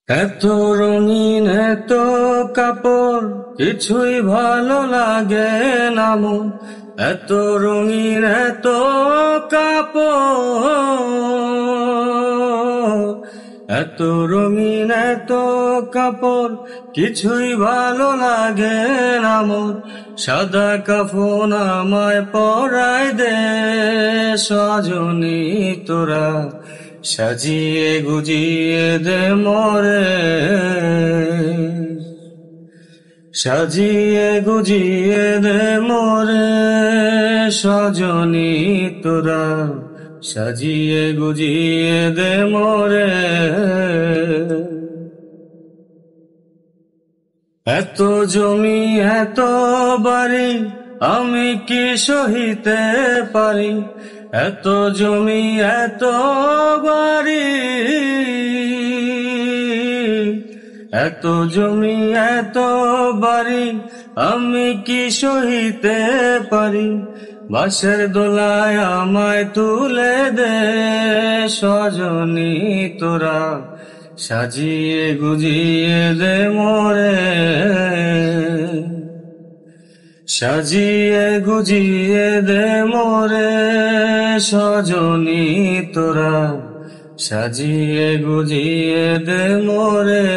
এত রঙিন এত কাপড় কিছুই ভালো লাগে না মন। এত রঙিন এত কাপড়, এত রঙিন এত কাপড় কিছুই ভালো লাগে না মন। সাদা কাফন আমায় পরায় দে সজনী তোরা, সাজিয়ে গুজিয়ে দে মোরে, সাজিয়ে গুজিয়ে দে মোরে সজনী তোরা, সাজিয়ে গুজিয়ে দে মোরে। এত জমি এত বাড়ি আমি কি সহিতে পারি, এত জমি এত বাড়ি, এত জমি এত বাড়ি আমি কি সহিতে পারি। বাঁশের দোলায় আমায় তুলে দে সজনী তোরা, সাজিয়ে গুজিয়ে দে মোরে, সাজিয়ে গুজিয়ে দে মোরে সজনী তোরা, সাজিয়ে গুজিয়ে দে মোরে।